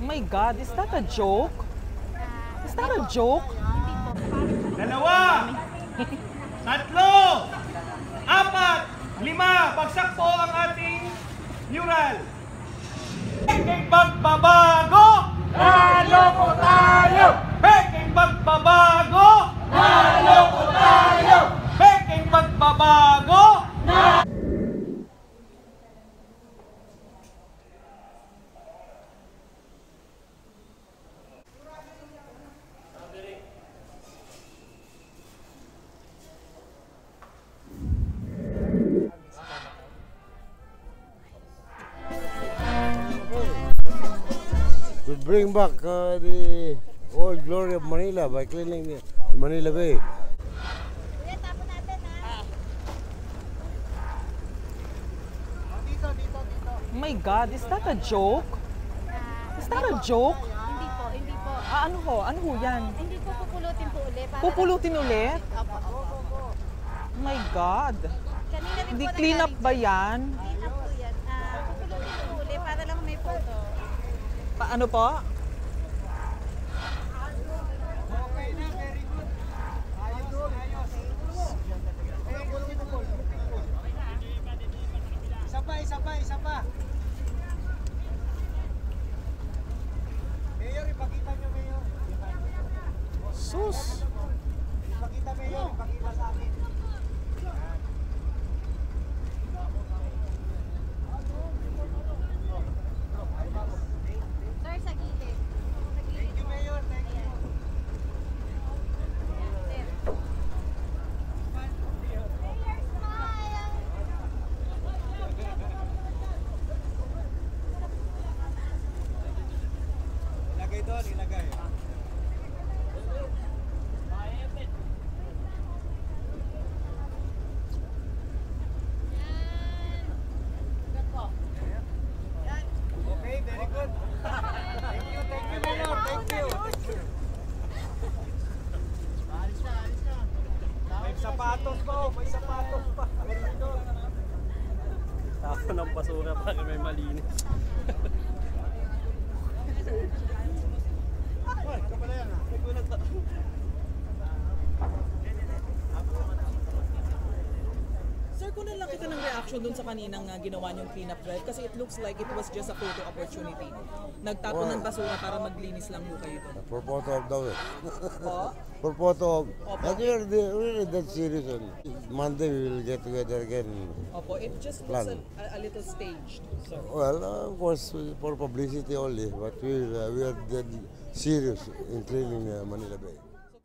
Oh my God, is that a joke? Is that a joke? Dalawa, tatlo, apat, lima, bagsak po ang ating mural. Peking pagbabago! Naloko tayo! Peking pagbabago! Naloko tayo! Peking pagbabago! To bring back the old glory of Manila by cleaning the Manila Bay. Oh my God, is that a joke? Is that a joke? Hindi po, hindi po. Ano ho? Ano ho yan? Hindi po pupulutin po ulit. Pupulutin ulit? Opo, opo. Oh my God. Kanina rin Hindi po clean up nangyari ba dyan. yan? Clean up po yan. Pupulutin po ulit para lang may photo. Ano po? Isa pa. Mayor, ipakita nyo, Mayor. Sus! Ipakita, Mayor. Ipakita sa akin. Sir, sa gilid. Sa gilid. Thank you, Mayor. Thank you. Sir. Ilagay doon, ilagay. Okay, very good. Thank you, Mayor. Thank you. May sapatos pa, may sapatos pa. Ako ng basura para may malinis. Hoy, kapala yan ah. Sir, kung lang kita ng reaction dun sa kaninang ginawa niyong cleanup drive kasi it looks like it was just a photo opportunity. Nagtapon ng basura para maglinis lang ho kayo doon. For photo of the Po? For photo of. And we're really that serious. And Monday we will get together again. Opo, it just looks a little staged, sir. Well, of course, for publicity only, but we are dead serious in cleaning Manila Bay.